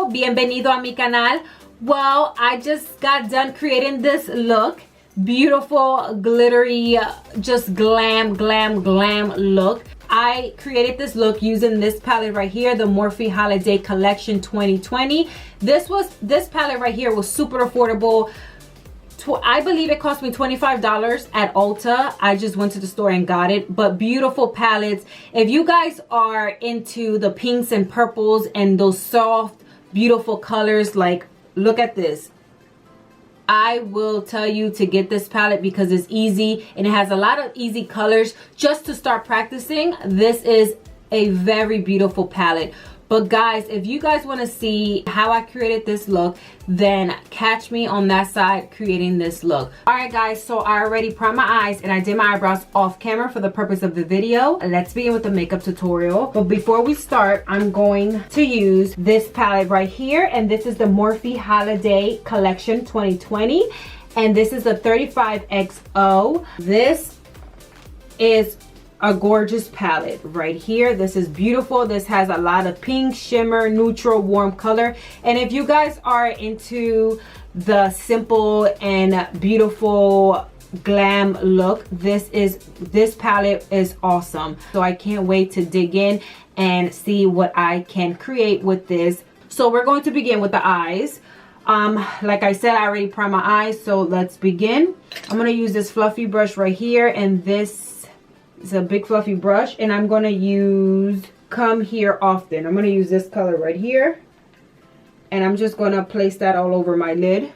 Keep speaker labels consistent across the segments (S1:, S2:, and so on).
S1: XOXOXO, bienvenido a mi canal. Well, I just got done creating this look. Beautiful, glittery, just glam look. I created this look using this palette right here, the Morphe Holiday Collection 2020. This palette right here was super affordable. I believe it cost me $25 at Ulta. I just went to the store and got it. But beautiful palettes. If you guys are into the pinks and purples and those soft, beautiful colors, like look at this. I will tell you to get this palette because it's easy and it has a lot of easy colors just to start practicing. This is a very beautiful palette. But guys, if you guys want to see how I created this look, then catch me on that side creating this look. Alright guys, so I already primed my eyes and I did my eyebrows off camera for the purpose of the video. Let's begin with the makeup tutorial. But before we start, I'm going to use this palette right here. And this is the Morphe Holiday Collection 2020. And this is a 35XO. This is a gorgeous palette right here. This is beautiful. This has a lot of pink, shimmer, neutral, warm color. And if you guys are into the simple and beautiful glam look, this palette is awesome. So I can't wait to dig in and see what I can create with this. So we're going to begin with the eyes. Like I said, I already primed my eyes, so let's begin. I'm going to use this fluffy brush right here, and this it's a big fluffy brush, and I'm going to come here often. I'm going to use this color right here, and I'm just going to place that all over my lid.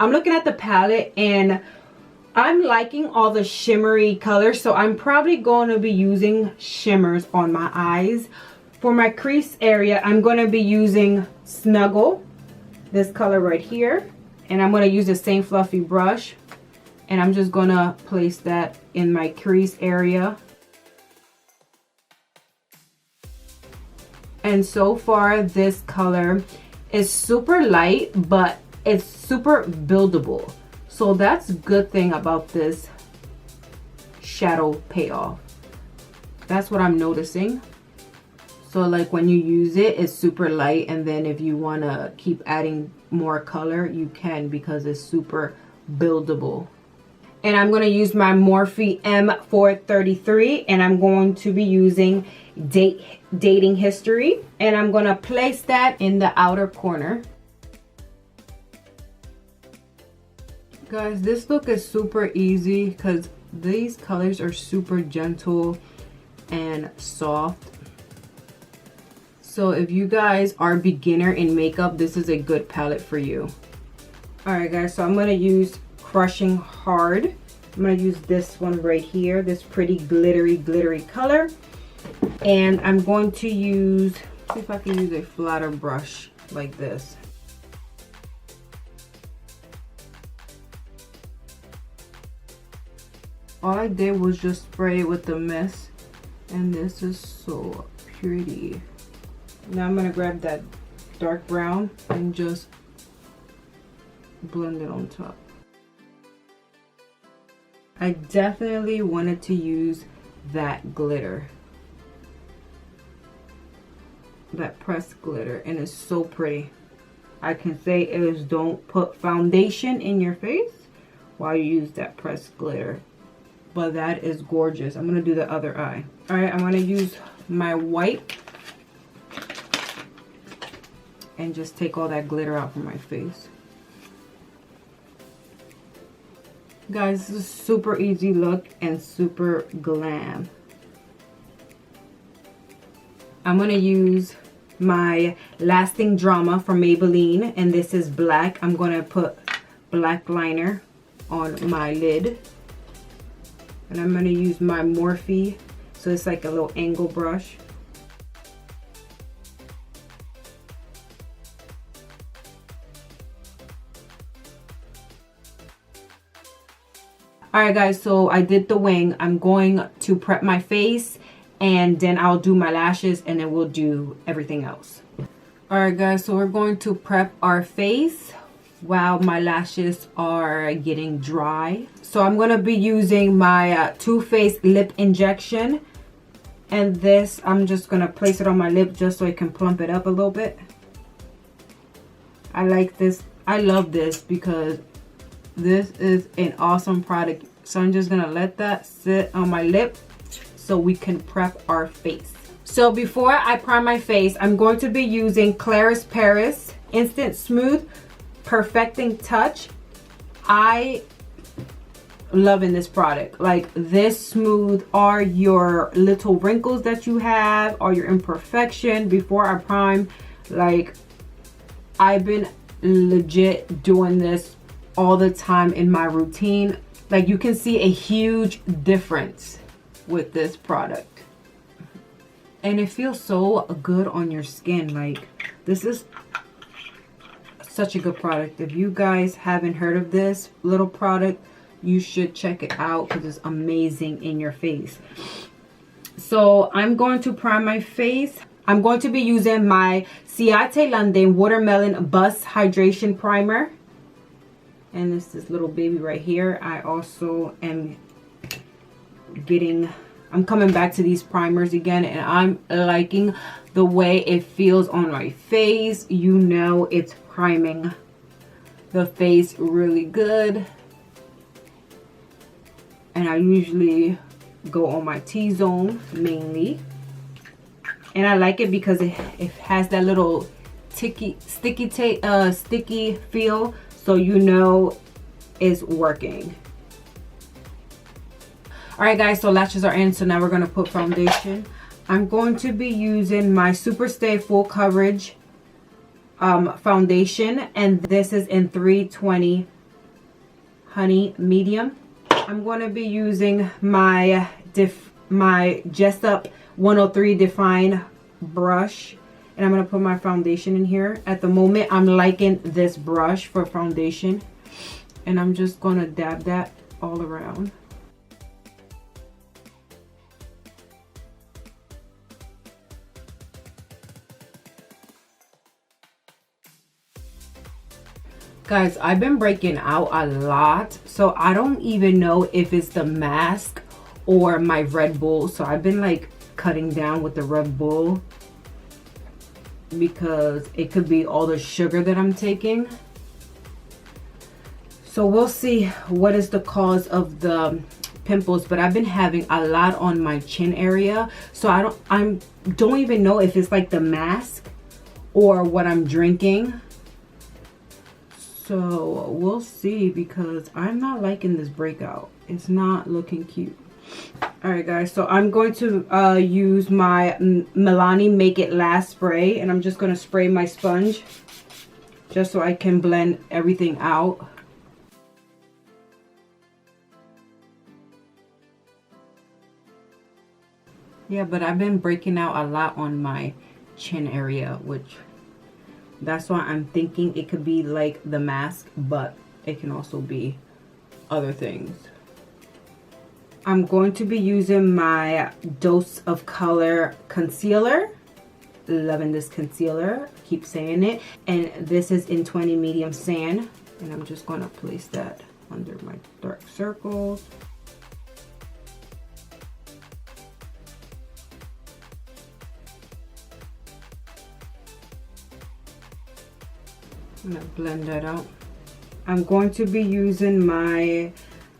S1: I'm looking at the palette and I'm liking all the shimmery colors, so I'm probably going to be using shimmers on my eyes. For my crease area, I'm going to be using Snuggle, this color right here, and I'm going to use the same fluffy brush. And I'm just gonna place that in my crease area. And so far, this color is super light, but it's super buildable. So that's a good thing about this shadow payoff. That's what I'm noticing. So like when you use it, it's super light. And then if you wanna keep adding more color, you can, because it's super buildable. And I'm going to use my Morphe M433, and I'm going to be using dating history, and I'm going to place that in the outer corner. Guys, this look is super easy because these colors are super gentle and soft. So if you guys are beginner in makeup, this is a good palette for you. Alright guys, so I'm going to use Crushing Hard. I'm going to use this one right here, this pretty glittery color. And I'm going to use, see if I can use a flatter brush like this. All I did was just spray it with the mist, and this is so pretty. Now I'm going to grab that dark brown and just blend it on top. I definitely wanted to use that glitter, that pressed glitter, and it's so pretty. I can say is don't put foundation in your face while you use that pressed glitter, but that is gorgeous. I'm gonna do the other eye. All right, I'm gonna use my white and just take all that glitter out from my face. Guys, this is a super easy look and super glam. I'm going to use my Lasting Drama from Maybelline, and this is black. I'm going to put black liner on my lid. And I'm going to use my Morphe, so it's like a little angle brush. Alright guys, so I did the wing. I'm going to prep my face, and then I'll do my lashes, and then we'll do everything else. Alright guys, so we're going to prep our face while my lashes are getting dry. So I'm going to be using my Too Faced Lip Injection And this, I'm just gonna place it on my lip just so it can plump it up a little bit. I like this. I love this because this is an awesome product. So I'm just gonna let that sit on my lip so we can prep our face. So before I prime my face, I'm going to be using Claris Paris Instant Smooth Perfecting Touch. I loving this product. Like, this smooth are your little wrinkles that you have or your imperfection before I prime. Like, I've been legit doing this all the time in my routine. Like, you can see a huge difference with this product. And it feels so good on your skin. Like, this is such a good product. If you guys haven't heard of this little product, you should check it out because it's amazing in your face. So I'm going to prime my face. I'm going to be using my Ciate London Watermelon Bust Hydration Primer. And this little baby right here. I also am I'm coming back to these primers again, and I'm liking the way it feels on my face. You know, it's priming the face really good. And I usually go on my T-zone mainly. And I like it because it has that little sticky feel, so you know it's working. Alright guys, so lashes are in, so now we're going to put foundation. I'm going to be using my Superstay Full Coverage foundation, and this is in 320 Honey Medium. I'm going to be using my Jessup 103 Define brush, and I'm going to put my foundation in here. At the moment, I'm liking this brush for foundation, and I'm just going to dab that all around. Guys, I've been breaking out a lot, so I don't even know if it's the mask or my Red Bull. So I've been like cutting down with the Red Bull because it could be all the sugar that I'm taking. So we'll see what is the cause of the pimples, but I've been having a lot on my chin area. So I don't even know if it's like the mask or what I'm drinking. So we'll see, because I'm not liking this breakout. It's not looking cute. Alright guys, so I'm going to use my Milani Make It Last spray, and I'm just going to spray my sponge just so I can blend everything out. Yeah, but I've been breaking out a lot on my chin area, which that's why I'm thinking it could be like the mask, but it can also be other things. I'm going to be using my Dose of Color concealer. Loving this concealer, keep saying it. And this is in 20 Medium Sand, and I'm just going to place that under my dark circles. I'm gonna blend that out. I'm going to be using my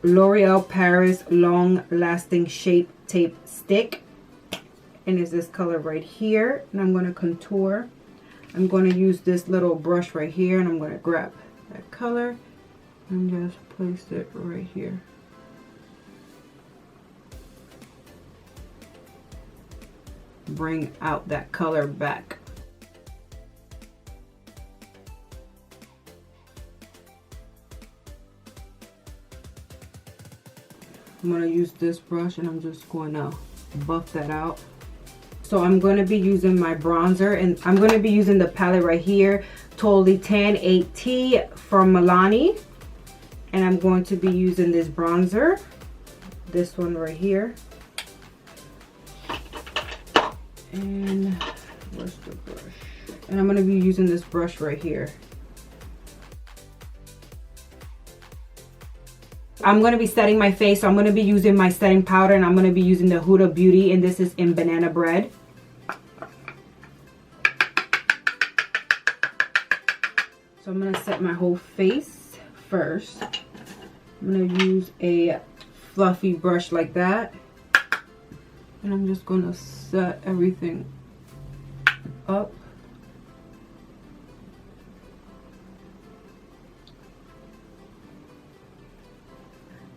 S1: L'Oreal Paris Long Lasting Shape Tape Stick, and it's this color right here, and I'm going to contour. I'm going to use this little brush right here, and I'm going to grab that color and just place it right here. Bring out that color back. I'm going to use this brush, and I'm just going to buff that out. So I'm going to be using my bronzer, and I'm going to be using the palette right here, Totally Tan 8T from Milani. And I'm going to be using this bronzer, this one right here. And where's the brush? And I'm going to be using this brush right here. I'm going to be setting my face, so I'm going to be using my setting powder, and I'm going to be using the Huda Beauty, and this is in Banana Bread. So I'm going to set my whole face first. I'm going to use a fluffy brush like that, and I'm just going to set everything up.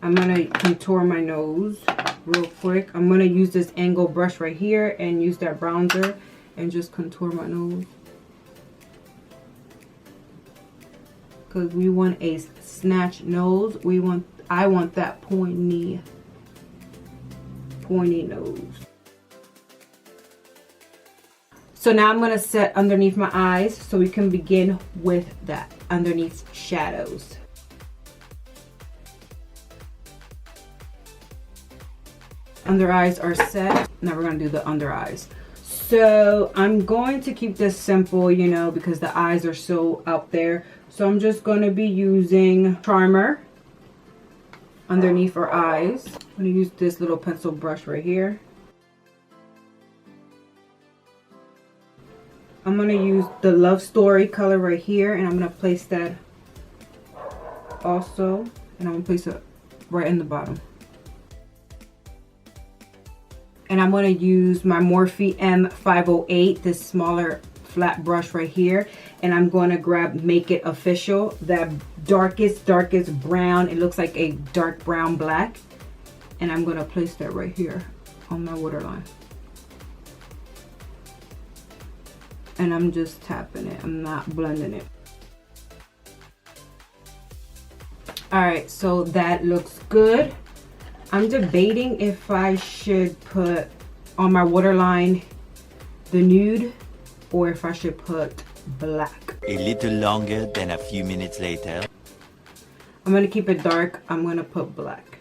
S1: I'm going to contour my nose real quick. I'm going to use this angle brush right here and use that bronzer and just contour my nose. Because we want a snatched nose. I want that pointy nose. So now I'm going to set underneath my eyes so we can begin with that underneath shadows. Under eyes are set. Now we're going to do the under eyes. So I'm going to keep this simple, you know, because the eyes are so out there. So I'm just going to be using Charmer underneath our eyes. I'm going to use this little pencil brush right here. I'm going to use the Love Story color right here, and I'm going to place that also, and I'm going to place it right in the bottom. And I'm going to use my Morphe M508, this smaller flat brush right here, and I'm going to grab Make It Official, that darkest brown. It looks like a dark brown black, and I'm going to place that right here on my waterline. And I'm just tapping it. I'm not blending it. Alright, so that looks good. I'm debating if I should put on my waterline the nude or if I should put black.
S2: A little longer than a few minutes later.
S1: I'm going to keep it dark. I'm going to put black.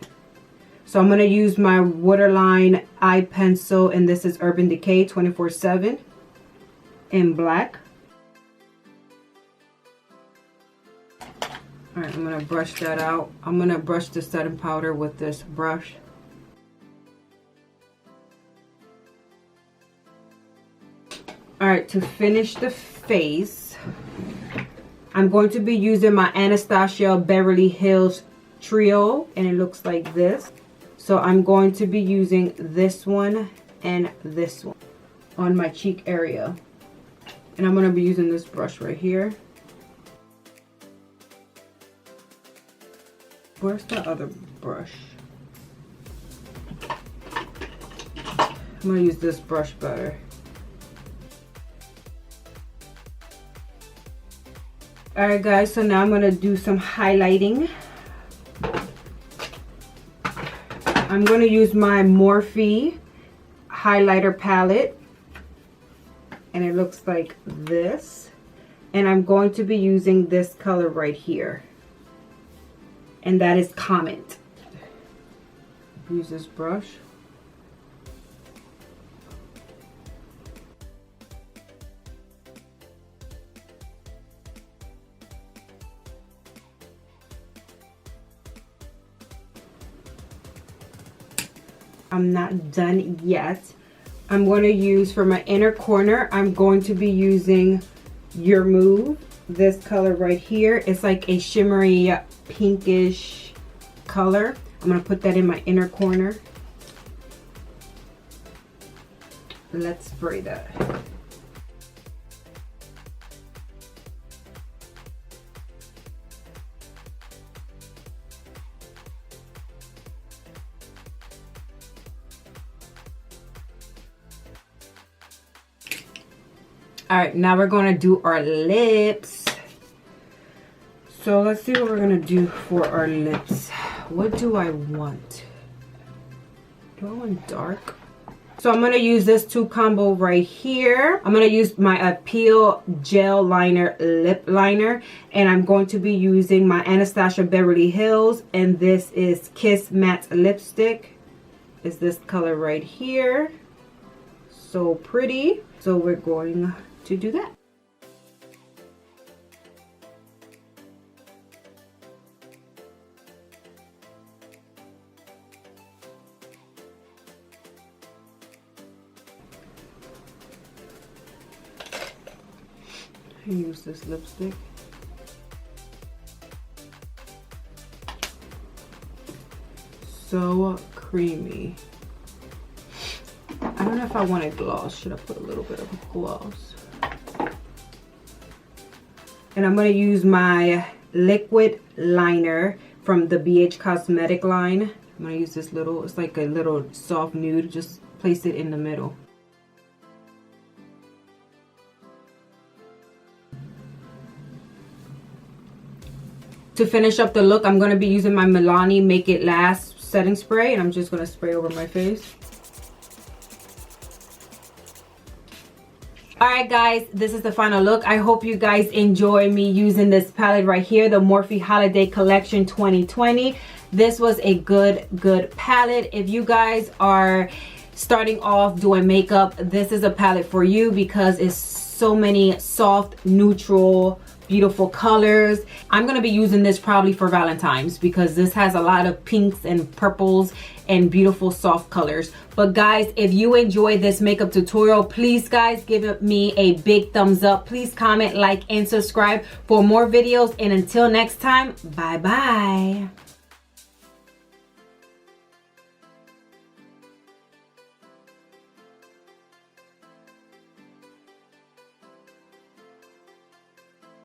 S1: So I'm going to use my waterline eye pencil, and this is Urban Decay 24/7 in black. Alright, I'm going to brush that out. I'm going to brush the setting powder with this brush. Alright, to finish the face, I'm going to be using my Anastasia Beverly Hills Trio, and it looks like this. So I'm going to be using this one and this one on my cheek area. And I'm going to be using this brush right here. Where's the other brush? I'm going to use this brush better. Alright guys, so now I'm going to do some highlighting. I'm going to use my Morphe highlighter palette. And it looks like this. And I'm going to be using this color right here. And that is Comment. Use this brush. I'm not done yet. I'm going to use, for my inner corner, I'm going to be using Your Move. This color right here. It's like a shimmery pinkish color. I'm going to put that in my inner corner. Let's spray that. Alright, now we're going to do our lips. So let's see what we're going to do for our lips. What do I want? Do I want dark? So I'm going to use this two combo right here. I'm going to use my Appeal Gel Liner Lip Liner. And I'm going to be using my Anastasia Beverly Hills. And this is Kiss Matte Lipstick. Is this color right here. So pretty. So we're going to do that. Use this lipstick. So creamy. I don't know if I want a gloss. Should I put a little bit of a gloss? And I'm going to use my liquid liner from the BH Cosmetic line. I'm going to use this little, it's like a little soft nude. Just place it in the middle. To finish up the look, I'm going to be using my Milani Make It Last setting spray, and I'm just going to spray over my face. Alright guys, this is the final look. I hope you guys enjoy me using this palette right here, the Morphe Holiday Collection 2020. This was a good palette. If you guys are starting off doing makeup, this is a palette for you because it's so many soft, neutral, beautiful colors. I'm gonna be using this probably for Valentine's because this has a lot of pinks and purples and beautiful soft colors. But guys, if you enjoyed this makeup tutorial, please guys give me a big thumbs up. Please comment, like, and subscribe for more videos. And until next time, bye bye.